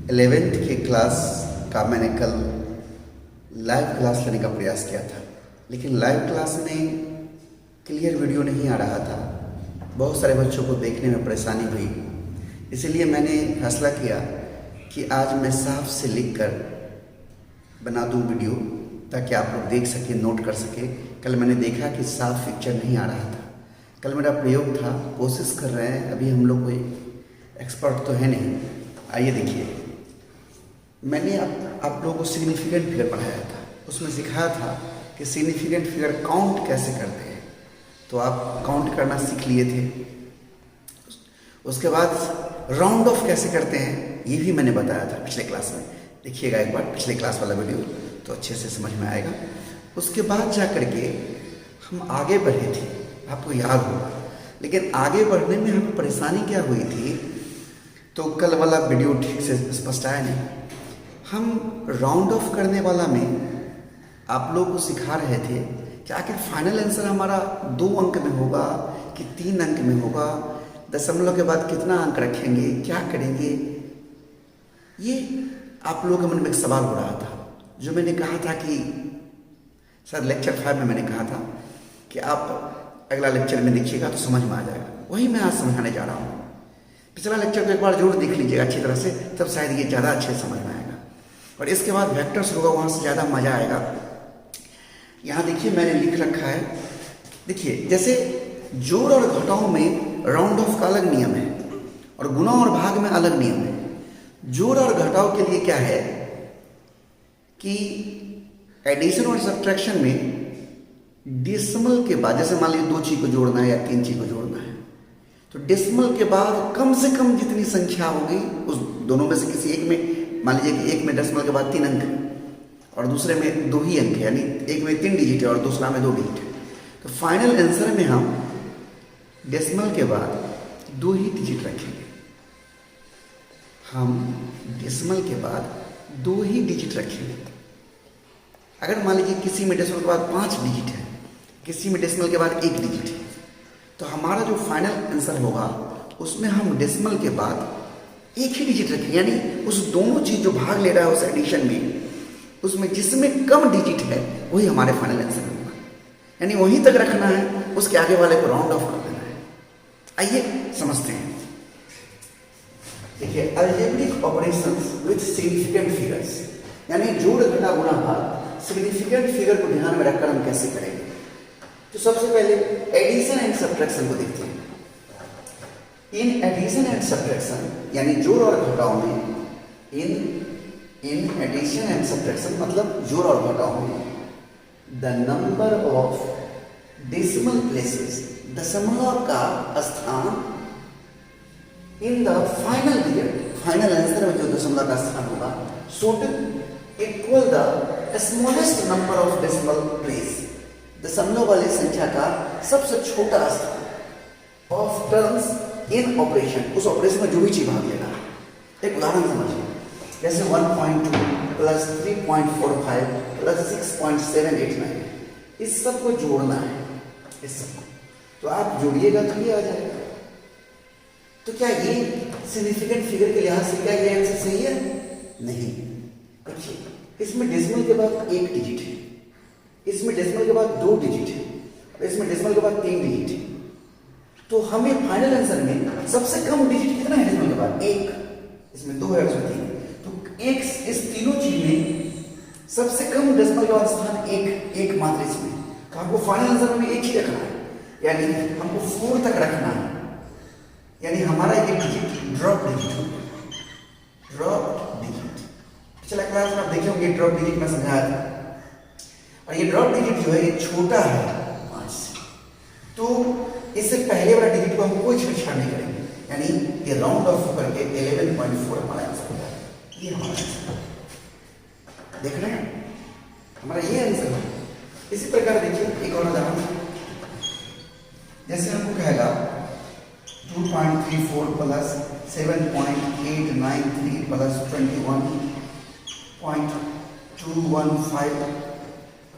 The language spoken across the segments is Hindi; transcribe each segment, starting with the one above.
11th के क्लास का मैंने कल लाइव क्लास लेने का प्रयास किया था, लेकिन लाइव क्लास में क्लियर वीडियो नहीं आ रहा था। बहुत सारे बच्चों को देखने में परेशानी हुई, इसलिए मैंने फैसला किया कि आज मैं साफ से लिख कर बना दूं वीडियो, ताकि आप लोग देख सकें, नोट कर सकें। कल मैंने देखा कि साफ पिक्चर नहीं आ रहा था। कल मेरा प्रयोग था, कोशिश कर रहे हैं। अभी हम लोग कोई एक्सपर्ट तो है नहीं। आइए देखिए, मैंने आप लोगों को सिग्निफिकेंट फिगर पढ़ाया था। उसमें सिखाया था कि सिग्निफिकेंट फिगर काउंट कैसे करते हैं, तो आप काउंट करना सीख लिए थे। उसके बाद राउंड ऑफ कैसे करते हैं ये भी मैंने बताया था पिछले क्लास में। देखिएगा एक बार पिछले क्लास वाला वीडियो, तो अच्छे से समझ में आएगा। उसके बाद जा कर के हम आगे बढ़े थे, आपको याद होगा। लेकिन आगे बढ़ने में हमें परेशानी क्या हुई थी, तो कल वाला वीडियो ठीक से स्पष्ट आया नहीं। हम राउंड ऑफ करने वाला में आप लोगों को सिखा रहे थे कि आखिर फाइनल आंसर हमारा 2 अंक में होगा कि 3 अंक में होगा, दशमलव के बाद कितना अंक रखेंगे, क्या करेंगे। ये आप लोगों के मन में एक सवाल हो रहा था, जो मैंने कहा था कि सर लेक्चर 5 में मैंने कहा था कि आप अगला लेक्चर में देखिएगा तो समझ में आ जाएगा। वही मैं आज समझाने जा रहा हूँ। पिछला लेक्चर को एक बार जरूर देख लीजिएगा अच्छी तरह से, तब शायद ये ज़्यादा अच्छे समझ में आएगा। और इसके बाद वेक्टर्स होगा, वहाँ से ज़्यादा मज़ा आएगा। यहाँ देखिए मैंने लिख रखा है, देखिए जैसे जोड़ और घटाव में राउंड ऑफ का अलग नियम है और गुणा और भाग में अलग नियम है। जोड़ और घटाव के लिए क्या है कि एडिशन और सब्ट्रैक्शन में डेसिमल के बाद, जैसे मान लीजिए 2 चीज को जोड़ना है या 3 चीज को जोड़ना है, तो डेसिमल के बाद कम से कम जितनी संख्या होगी उस दोनों में से किसी एक में, मान लीजिए कि एक में डेसिमल के बाद 3 अंक और दूसरे में 2 ही अंक है, यानी एक में 3 डिजिट है और दूसरा में 2 डिजिट है, तो फाइनल आंसर में हम डेसिमल के बाद 2 ही डिजिट रखेंगे। हम डेसिमल के बाद 2 ही डिजिट रखेंगे। अगर मान लीजिए किसी में डेसिमल के बाद 5 डिजिट है, किसी में डेसिमल के बाद 1 डिजिट है, तो हमारा जो फाइनल आंसर होगा उसमें हम डेसिमल के बाद 1 ही डिजिट रखेंगे। यानी उस दोनों चीज जो भाग ले रहा है उस एडिशन में, उसमें जिसमें कम डिजिट है वही हमारे फाइनल आंसर होगा। यानी वहीं तक रखना है, उसके आगे वाले को राउंड ऑफ कर देना है। आइए समझते हैं। देखिए, algebraic operations with significant figures, यानी जोड़ घटा गुणा भाग सिग्निफिकेंट फिगर को ध्यान में रखकर हम कैसे करेंगे। तो सबसे पहले एडिशन एंड सब्ट्रैक्शन को देखते हैं। इन एडिशन एंड सब्ट्रैक्शन, यानी जोड़ और घटाव में, इन एडिशन एंड सब्ट्रैक्शन मतलब जोड़ और घटाव में, the number of decimal places, दशमलव का स्थान, in the final result, final answer में जो दशमलव का स्थान होगा, should equal the smallest number of decimal place, दशमलव वाली संख्या का सबसे छोटा स्थान, ऑफ टर्म्स इन ऑपरेशन, उस ऑपरेशन में जो भी चीज भाग लेना है। एक उदाहरण समझिए, जैसे 1.2 प्लस 3.45 प्लस 6.789, इस सब को जोड़ना है, इस सब को, तो आप जोड़िएगा तो ये आ जाएगा। तो क्या ये सिग्निफिकेंट फिगर के लिहाज से क्या ये आंसर सही है? नहीं। देखिए, इसमें डेसिमल के बाद 1 डिजिट है, इसमें डेसिमल के बाद 2 डिजिट है और इसमें डेसिमल के बाद 3 डिजिट है। तो हमें फाइनल आंसर में सबसे कम डिजिट कितना है डेसिमल के बाद? 1। इसमें 2 है, उसमें 3। तो एक इस तीनों चीज में सबसे कम डेसिमल के बाद स्थान 1 मात्र इसमें, तो हमको फाइनल आंसर में 1 ही रखना है, यानी हमको 4 तक रखना है। यानी हमारा ये डिजिट ड्रॉप डिजिट होगा, ड्रॉप डिजिट। पिछला क्लास में आप देखे होंगे ड्रॉप डिजिट में समझाया था, और ये ड्रॉप डिजिट जो है ये छोटा है 5 से, तो इससे पहले वाला डिजिट को हम कोई छेड़छाड़ नहीं करेंगे, यानी ये राउंड ऑफ होकर के 11.4 हमारा आंसर होगा। ये हमारा आंसर देख रहे हैं, हमारा ये आंसर है। इसी प्रकार देखिए एक और उदाहरण, जैसे हमको कहेगा 2.34 प्लस 7.893 प्लस 21.215,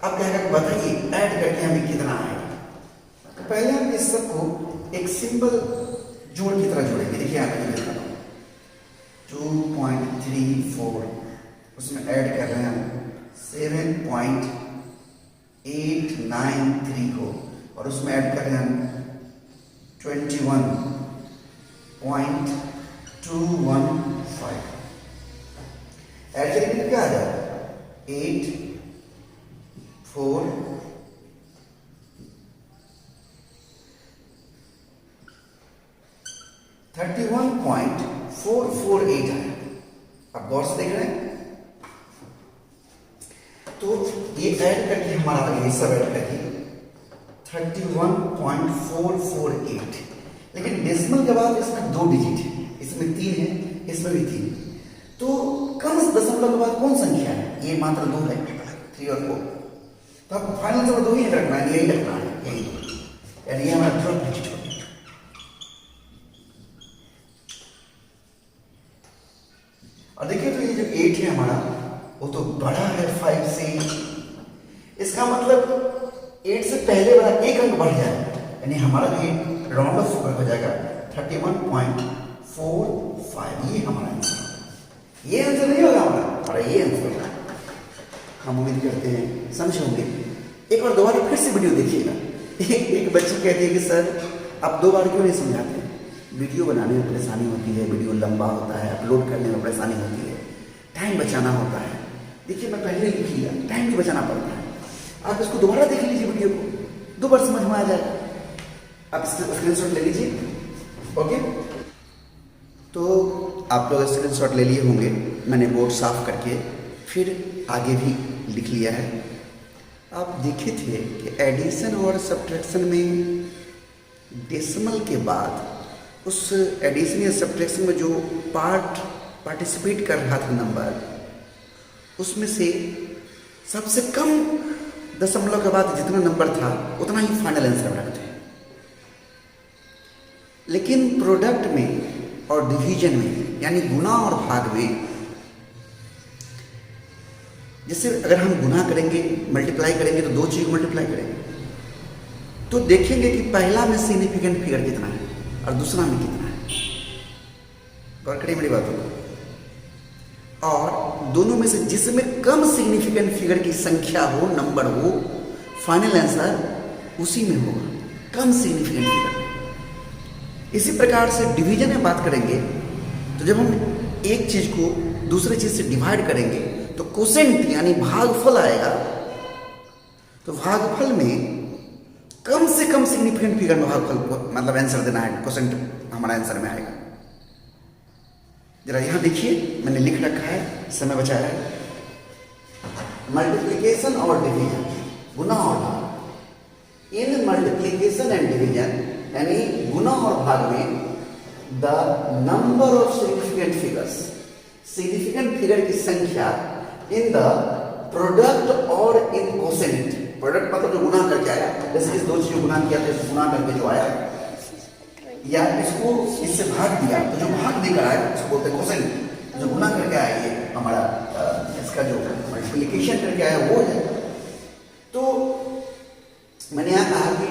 अब कहेगा बताइए ऐड करके हमें कितना आएगा। तो पहले हम इस सब को एक सिंपल जोड़ की तरह जोड़ेंगे। देखिए यहाँ पे 2.34 7.34, उसमें ऐड कर रहे हैं हम 7.893 को, और उसमें ऐड कर रहे हैं हम 21.215। ऐड करेंगे तो क्या आ जाएगा? 8 4 31.448 आया। अब गौर से देख रहे हैं, तो ये ऐड करके हमारा ये सब ऐड करके 31.448, लेकिन डेसिमल के बाद इसमें 2 डिजिट है, इसमें 3 है, इसमें भी 3, तो कम दशमलव के बाद कौन संख्या है? ये मात्र 2 है, 3 और 4, तो आपको फाइनल नंबर 2 ही रखना है, यही रखना है, यही, यानी ये हमारा ड्रॉप डिजिट हो। और देखिए तो ये जो 8 है हमारा, वो तो बड़ा है 5 से, इसका मतलब 8 से पहले वाला एक अंक बढ़ जाए, यानी हमारा जो राउंड ऑफ हो जाएगा 31.45। ये हमारा आंसर, ये आंसर नहीं होगा हमारा, ये आंसर होगा। हम उम्मीद करते हैं समझे होंगे। एक बार दोबारा फिर से वीडियो देखिएगा। एक बच्ची कहती है कि सर आप 2 बार क्यों नहीं समझाते? वीडियो बनाने में परेशानी होती है, वीडियो लंबा होता है, अपलोड करने में परेशानी होती है, टाइम बचाना होता है। देखिए मैं पहले लिख लिया, टाइम भी बचाना पड़ता है। आप इसको दोबारा देख लीजिए, वीडियो को 2 बार समझ में आ जाएगा। आप स्क्रीनशॉट ले लीजिए, ओके। तो आप लोग स्क्रीनशॉट ले लिए होंगे, मैंने बोर्ड साफ करके फिर आगे भी लिख लिया है। आप देखे थे कि एडिशन और सब्ट्रैक्शन में डेसिमल के बाद उस एडिशन या सब्ट्रैक्शन में जो पार्टिसिपेट कर रहा था नंबर, उसमें से सबसे कम दशमलव के बाद जितना नंबर था उतना ही फाइनल आंसर रखते हैं। लेकिन प्रोडक्ट में और डिवीजन में, यानी गुना और भाग में, जैसे अगर हम गुना करेंगे, मल्टीप्लाई करेंगे, तो 2 चीज मल्टीप्लाई करेंगे तो देखेंगे कि पहला में सिग्निफिकेंट फिगर कितना है और दूसरा में कितना है। गौर करिए मेरी बातों को। और दोनों में से जिसमें कम सिग्निफिकेंट फिगर की संख्या हो, नंबर हो, फाइनल आंसर उसी में होगा, कम सिग्निफिकेंट फिगर। इसी प्रकार से डिवीजन में बात करेंगे तो जब हम एक चीज को दूसरे चीज से डिवाइड करेंगे तो कोसेंट यानी भागफल आएगा। तो भागफल में कम से कम सिग्निफिकेंट फिगर में भागफल को मतलब आंसर देना है, कोसेंट हमारा आंसर में आएगा। जरा यहां देखिए, मैंने लिख रखा है, समय बचाया है। मल्टीप्लिकेशन और डिवीजन, गुना और भाग। इन मल्टीप्लिकेशन एंड डिवीजन यानी गुना और भाग में the number of significant figures, significant figure की संख्या इन द प्रोडक्ट और इन कोसेंट। प्रोडक्ट मतलब जो गुना करके आया, जैसे इस 2 चीजों गुना किया तो गुना करके जो आया, या इसको इससे भाग दिया तो जो भाग देकर आया उसको बोलते हैं कोसेंट। जो गुना करके आया ये हमारा इसका जो मल्टीप्लिकेशन करके आया वो है। तो मैंने यहाँ कहा कि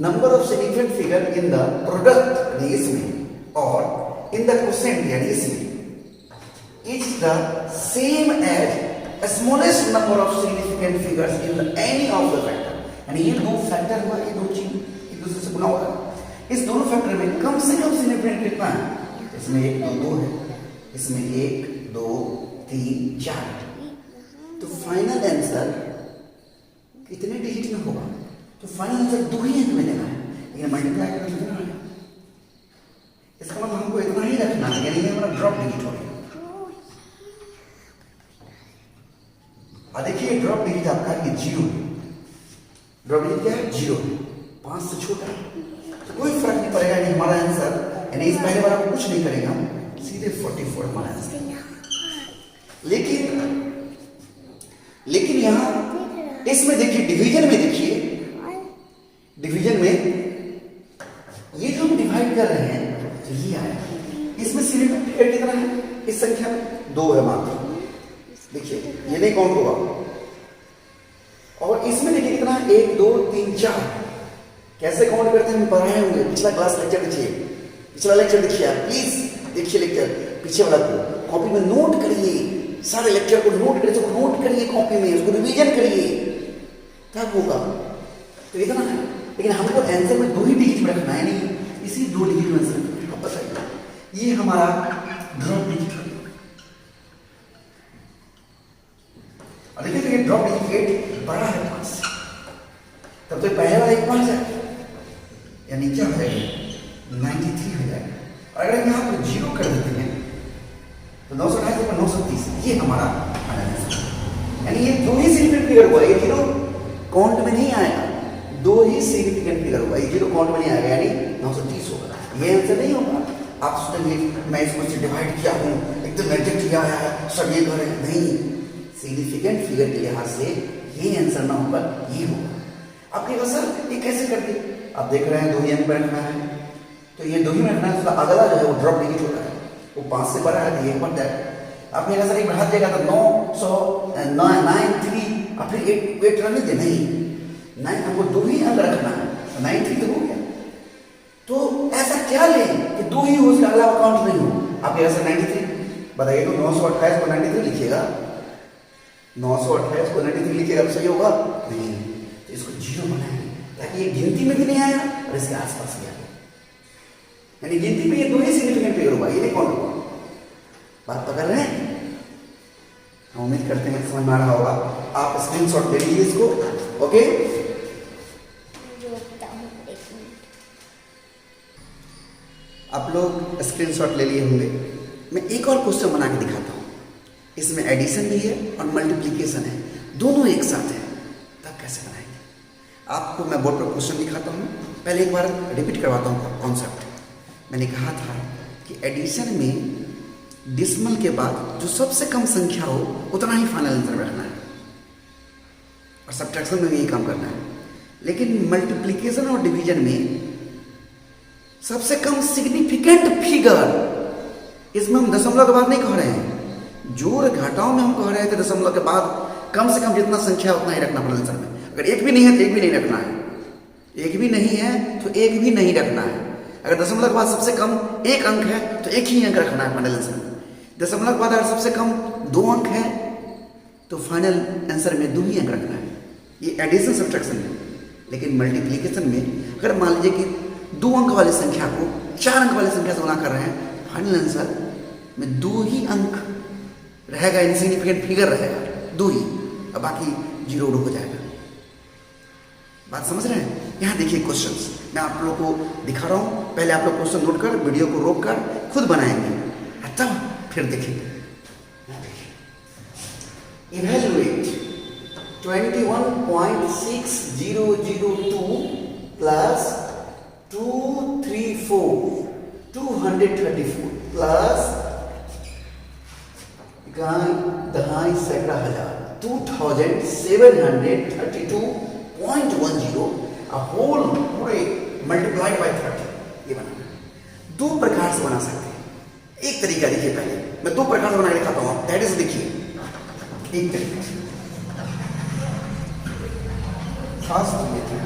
number of significant figure in the product यानी इसमें और इन द कोसेंट यानी इसमें is the same as smallest number of significant figures in any of the factor. यानी ये 2 फैक्टर हुआ, ये 2 चीज एक दूसरे से गुना होगा। इस दोनों फैक्टर में कम से कम सिग्निफिकेंट कितना है? इसमें 1 2 2 है, इसमें 1 2 3 4। तो फाइनल आंसर कितने डिजिट में होगा? तो फाइनल आंसर 2 ही अंक में देना है, लेकिन मल्टीप्लाई करके देना है। इसका मतलब हमको इतना ही रखना है, यानी ये हमारा ड्रॉप डिजिट हो गया। देखिए ड्रॉप डिजिट आपका ये 0 है। ड्रॉप डिजिट क्या है? 0 है, 5 से छोटा है, तो कोई फर्क नहीं पड़ेगा। यानी हमारा आंसर, यानी इस पहले वाला को कुछ नहीं करेगा, सीधे 44 हमारा आंसर। लेकिन यहां इसमें देखिए, डिवीजन में देखिए, डिवीजन में ये जो हम डिवाइड कर रहे हैं तो ये आया, इसमें सिग्निफिकेंट फिगर कितना है? इस संख्या में 2 है मात्र। देखिए ये नहीं काउंट होगा। और इसमें देखिए कितना है? 1 2 3 4। कैसे काउंट करते हैं हम पढ़ाए होंगे, पिछला क्लास लेक्चर देखिए, पिछला लेक्चर देखिए आप प्लीज, देखिए लेक्चर पीछे वाला को कॉपी में नोट करिए। सारे लेक्चर को नोट करिए, उसको नोट करिए कॉपी में, उसको रिवीजन करिए, तब होगा। तो इतना है, लेकिन हमको आंसर में 2 ही डिजिट में रखना है, नहीं इसी 2 डिजिट में आंसर। अब बताइए ये हमारा ड्रॉप डिजिट है, और देखिए तो ये ड्रॉप डिजिट 8 बड़ा है 5 से, तब तो पहले वाला 1 5 है, यानी क्या हो जाएगा 93 हो जाएगा। और अगर यहाँ पर 0 कर देते हैं तो 928 पर 930, ये हमारा आंसर। यानी ये 2 ही सिग्निफिकेंट फिगर हुआ, ये 0 काउंट में नहीं आएगा, 2 ही सिग्निफिकेंट फिगर हुआ, ये 0 काउंट में नहीं आएगा, यानी 930 होगा। ये आंसर नहीं होगा। आप सोचेंगे मैं इसको से डिवाइड किया हूँ, एकदम एग्जैक्ट किया है, सब ये कर नहीं, सिग्निफिकेंट फिगर के लिहाज से ये आंसर ना होगा, ये होगा। आप कहेगा सर ये कैसे कर दिए? आप देख रहे हैं 2 ही अंक पर रखना है, तो ये 2 ही में रखना है, उसका अगला जो है वो ड्रॉप डिजिट होता है, वो 5 से बड़ा है तो 1 बढ़ जाएगा। आपने कहा सर एक बढ़ा देगा तो 993 और फिर 8 रहने दे, नहीं 9 हमको 2 ही अंक रखना है, 93 तो हो गया। तो ऐसा क्या ले कि 2 ही हो, उसका अगला काउंट नहीं हो। आप कहेगा सर 93 बताइए, तो 928 को 93 लिखिएगा, 928 को 93 लिखिएगा तो सही होगा नहीं, तो इसको 0 बनाएंगे ताकि ये गिनती में भी नहीं आया और इसके आसपास भी आ गया, यानी गिनती में ये 2 ही सिग्निफिकेंट फिगर होगा, ये नहीं काउंट होगा। बात पकड़ रहे हैं? हम उम्मीद करते हैं समझ में आ रहा होगा। आप स्क्रीनशॉट ले लीजिए इसको, ओके। आप लोग स्क्रीनशॉट ले लिए होंगे। मैं एक और क्वेश्चन बना के दिखाता हूँ, इसमें एडिशन भी है और मल्टीप्लिकेशन है, दोनों एक साथ है, तब कैसे बनाएंगे? आपको मैं बोर्ड पर क्वेश्चन दिखाता हूँ, पहले एक बार रिपीट करवाता हूँ कॉन्सेप्ट। मैंने कहा था कि एडिशन में डिसिमल के बाद जो सबसे कम संख्या हो उतना ही फाइनल आंसर रखना है, और सब्ट्रैक्शन में भी यही काम करना है। लेकिन मल्टीप्लिकेशन और डिवीजन में सबसे कम सिग्निफिकेंट फिगर, इसमें हम दशमलव के बाद नहीं कह रहे हैं, जोड़ घटाओ में हम कह रहे थे दशमलव के बाद कम से कम जितना संख्या उतना ही रखना फाइनल आंसर में। अगर 1 भी नहीं है तो 1 भी नहीं रखना है, 1 भी नहीं है तो 1 भी नहीं रखना है। अगर दशमलव के बाद सबसे कम 1 अंक है तो 1 ही अंक रखना है फाइनल आंसर में। दशमलव के बाद अगर सबसे कम 2 अंक है तो फाइनल आंसर में 2 ही अंक रखना है। ये एडिशन सब्ट्रैक्शन है। लेकिन मल्टीप्लिकेशन में अगर मान लीजिए कि 2 अंक वाली संख्या को 4 अंक वाली संख्या से गुणा कर रहे हैं, फाइनल आंसर में 2 ही अंक रहेगा, इनसिग्निफिकेंट फिगर रहेगा 2 ही, और बाकी 0 हो जाएगा। बात समझ रहे हैं? यहाँ देखिए क्वेश्चंस मैं आप लोगों को दिखा रहा हूँ, पहले आप लोग क्वेश्चन नोट कर वीडियो को रोक कर खुद बनाएंगे, तब फिर देखेंगे। इवैल्यूएट 21.6002 प्लस 234 प्लस दहाई सैकड़ा हजार 2732.10 होल पूरे मल्टीप्लाइड बाय 30, ये बनाना। 2 प्रकार से बना सकते हैं। एक तरीका देखिए, पहले मैं 2 प्रकार से बना के दिखाता हूँ, दैट इज देखिए एक तरीका खास देखिए।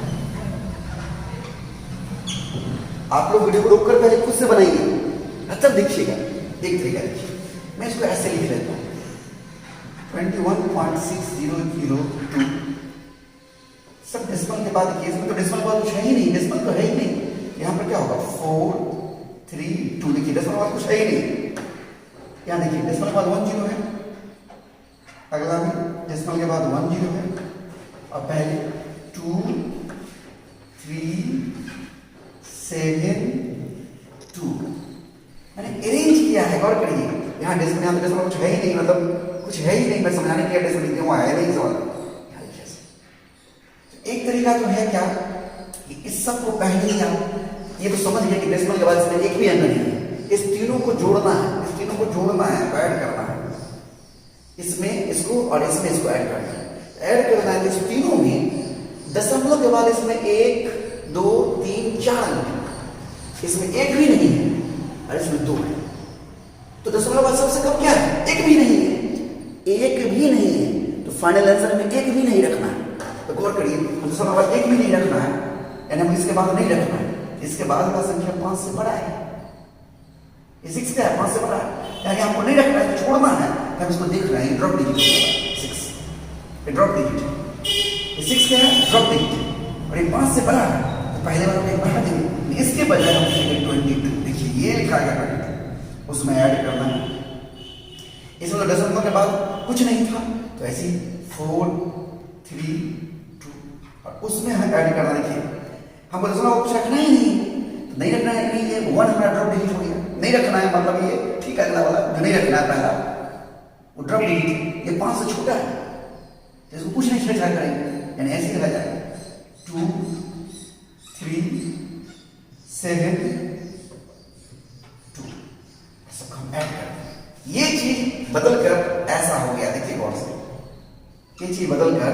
आप लोग वीडियो को रोककर पहले खुद से बनाइए, अच्छा देखिएगा। एक तरीका देखिए, मैं इसको ऐसे लिख लेता हूँ 21.6002 सब डेसिमल के बाद देखिए, इसमें तो डेसिमल के बाद कुछ है ही नहीं, डेसिमल तो है ही नहीं। यहाँ पर क्या होगा 4 3 2, देखिए डेसिमल के बाद कुछ है ही नहीं। यहाँ देखिए डेसिमल के बाद 1 0 है, अगला भी डेसिमल के बाद 1 0 है, और पहले 2 3 7 2 मैंने अरेंज किया है। गौर करिए, यहाँ डेसिमल, यहाँ तो डेसिमल कुछ है ही नहीं, मतलब कुछ है ही नहीं। मैं समझाने के लिए डेसिमल लिखते हूँ, आया नहीं सवाल। एक तरीका तो है क्या कि इस सब को पहले ही आप ये तो समझ गए कि डेसिमल के बाद इसमें 1 भी अंक नहीं है, इस तीनों को जोड़ना है, इस तीनों को जोड़ना है, ऐड करना है, इसमें इसको और इसमें इसको ऐड करना है। ऐड करना है इस तीनों में दशमलव के बाद इसमें 1 2 3 4 अंक, इसमें 1 भी नहीं है और इसमें 2 है, तो दशमलव के बाद सबसे कम क्या है? 1 भी नहीं है, 1 भी नहीं है, तो फाइनल आंसर में 1 भी नहीं रखना है। तो गौर करिए, दशमलव के बाद 1 भी नहीं रखना है, यानी हम इसके बाद नहीं रखना है, इसके बाद का संख्या 5 से बड़ा है, ये 6 का है, 5 से बड़ा है, यानी हमको नहीं रखना है, छोड़ना है। हम इसको देख रहे हैं, ड्रॉप डिजिट होगा 6, ये ड्रॉप डिजिट है, ये 6 क्या है, ड्रॉप डिजिट, और ये 5 से बड़ा है तो पहले वाला को एक बढ़ा देंगे, इसके बजाय हम लिखेंगे 22। देखिए ये लिखा गया 22, उसमें ऐड करना है, इसमें तो दशमलव के बाद कुछ नहीं था तो ऐसे ही 4 3 2 और उसमें हम ऐड करना। देखिए हमको दशमलव कुछ रखना ही नहीं, तो नहीं रखना है, नहीं ये 1 हमारा ड्रॉप डिजिट हो गया, नहीं रखना है मतलब ये ठीक है, अगला वाला जो नहीं रखना है पहला वो ड्रॉप डिजिट, ये 5 से छोटा है तो इसको कुछ नहीं छेड़छाड़ करेंगे, यानी ऐसे लिखा जाएगा 2 3 7 2, सबको हम ऐड कर दें। ये चीज बदल कर ऐसा हो गया, देखिए गौर से, ये चीज बदल कर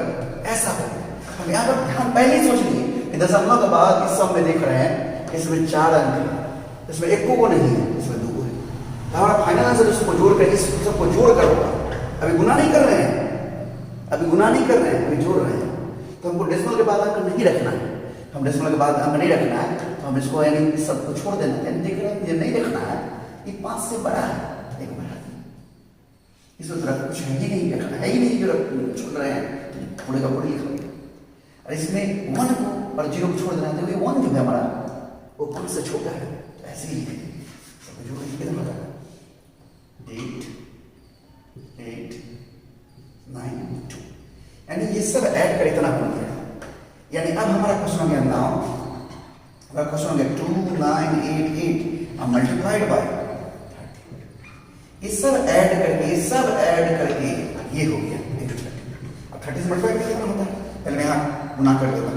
ऐसा हो गया। हम यहाँ पर ध्यान पहले ही सोच लिए कि दशमलव के बाद इस सब में देख रहे हैं इसमें 4 अंक है, इसमें 1 को नहीं है, इसमें 2 है, तो हमारा फाइनल आंसर इसको जोड़ कर इस सबको जोड़ कर होगा। अभी गुना नहीं कर रहे हैं, अभी गुना नहीं कर रहे हैं, अभी जोड़ रहे हैं, तो हमको डेसिमल के बाद अंक नहीं रखना है, हम डेसिमल के बाद अंक नहीं रखना है तो हम इसको यानी सबको छोड़ देना है, यानी देख रहे हैं ये नहीं रखना है, ये 5 से बड़ा है, एक बड़ा इसमें तरह कुछ है ही नहीं, रखना है ही नहीं, जो छोड़ रहे हैं पूरे का पूरे लिखा गया। और इसमें 1 को और 0 को छोड़ देना है तो ये 1 जो है हमारा वो 5 से छोटा है, तो ऐसे ही लिखेंगे, सब जोड़ के कितना होगा 8 8 9 2, यानी ये सब ऐड कर इतना बन गया। यानी अब हमारा क्वेश्चन हो गया नाउ, हमारा क्वेश्चन हो गया 2988 और मल्टीप्लाइड बाय 30, ये सब ऐड करके ये हो गया 30। अब 30 से मल्टीप्लाई कितना होता है, पहले मैं यहाँ गुना कर देता हूँ,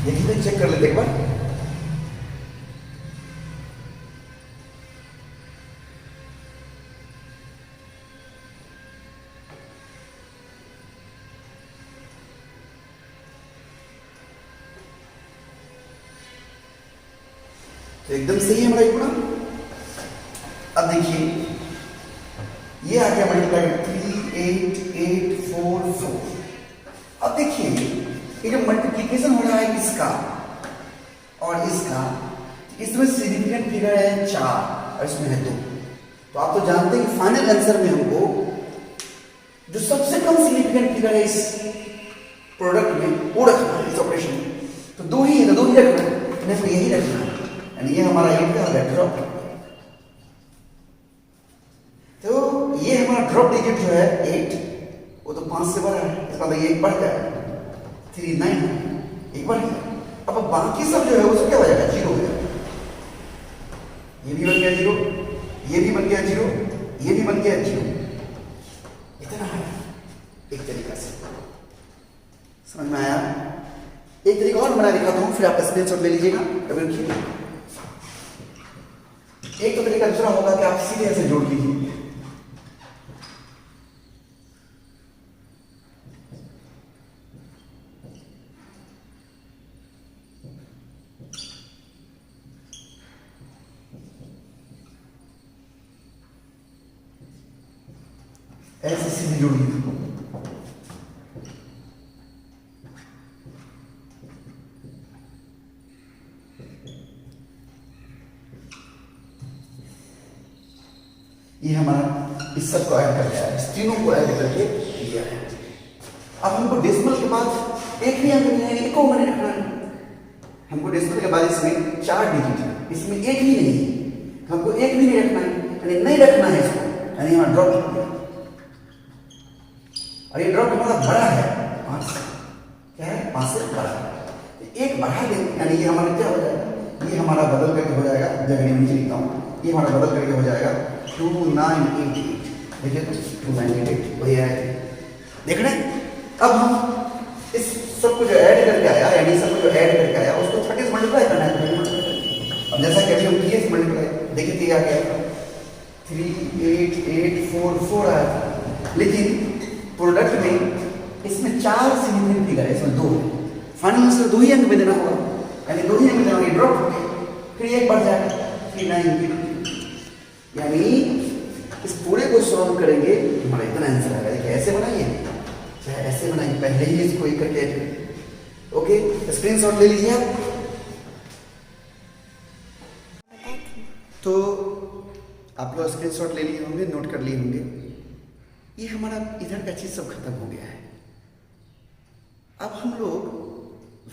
देखिए चेक कर लेते एक बार। तो एकदम सही है हमारा एक गुना। अब देखिए ये आ गया मल्टीप्लाई 38844। अब देखिए ये जो मल्टीप्लिकेशन हो रहा है इसका और इसका, इसमें सिग्निफिकेंट फिगर है 4 और इसमें है 2, तो आप तो जानते हैं कि फाइनल आंसर में हमको जो सबसे कम सिग्निफिकेंट फिगर है इस प्रोडक्ट में वो रखना है, इस ऑपरेशन में तो 2 ही है, तो 2 ही रखना है, नहीं तो यही रखना है, यानी ये हमारा 8 का है ड्रॉप। तो ये हमारा ड्रॉप डिजिट जो है 8 वो तो 5 से बड़ा है, इसका मतलब ये 1 बढ़ जाएगा 3 9 1 बढ़ गया। अब बाकी सब जो है उसको क्या हो जाएगा 0 हो जाएगा, ये भी बन गया 0, ये भी बन गया 0, ये भी बन गया 0, इतना है एक तरीका से। समझ में आया? एक तरीका और बना दिखाता हूं, फिर आप स्क्रीनशॉट ले लीजिएगा। कभी रखिए, एक तो तरीका दूसरा होगा कि आप सीधे ऐसे जोड़ लीजिए, ऐसे सीधे जोड़ लीजिए। ये हमारा इस सब को ऐड कर दिया है, इस तीनों को ऐड करके दिया है। अब हमको डेसिमल के बाद एक भी अंक नहीं है, एक को मैंने रखना है। हमको डेसिमल के बाद इसमें 4 डिजिट है, इसमें एक भी नहीं है, हमको एक भी नहीं रखना है, यानी नहीं रखना है इसको, यानी हमारा ड्रॉप हो गया। और ये ड्रॉप हमारा बड़ा है 5 से, क्या है 5 से बड़ा है, एक बढ़ा दें, यानी ये हमारा क्या हो जाएगा, ये हमारा बदल करके हो जाएगा, जगह नीचे लिखता हूँ, ये हमारा बदल करके हो जाएगा 2988। देखिए तो 2988 वही है, देख रहे हैं। अब हम इस सबको जो ऐड करके आया, यानी सबको जो ऐड करके आया उसको 30 से मल्टीप्लाई करना है। अब जैसा कि अभी हम किए थे मल्टीप्लाई, देखिए तो आ गया 38844 आया था, लेकिन प्रोडक्ट में इसमें 4 सिग्निफिकेंट फिगर है, इसमें 2 है, फाइनल आंसर 2 ही अंक में देना होगा, यानी 2 ही अंक में देना होगा, ड्रॉप हो गया। फिर एक बढ़ जाएगा 3 9, यानी इस पूरे को सॉल्व करेंगे हमारा इतना आंसर आएगा। देखिए ऐसे बनाइए चाहे ऐसे बनाइए, पहले ही इसको एक करके ओके स्क्रीनशॉट ले लीजिए आप। तो आप लोग स्क्रीनशॉट ले लिए होंगे, नोट कर लिए होंगे। ये हमारा इधर का चीज सब खत्म हो गया है। अब हम लोग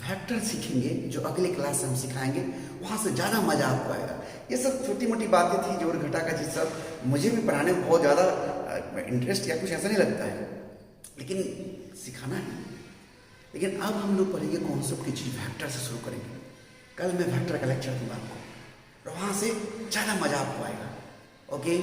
वेक्टर सीखेंगे जो अगले क्लास में हम सिखाएंगे, वहाँ से ज़्यादा मजा आपको आएगा। ये सब छोटी मोटी बातें थी जोड़ घटा का चीज सब, मुझे भी पढ़ाने में बहुत ज़्यादा इंटरेस्ट या कुछ ऐसा नहीं लगता है, लेकिन सिखाना है। लेकिन अब हम लोग पढ़ेंगे कॉन्सेप्ट की चीज़, वेक्टर से शुरू करेंगे। कल मैं वेक्टर का लेक्चर दूंगा आपको, और वहाँ से ज़्यादा मजा आपको आएगा। ओके।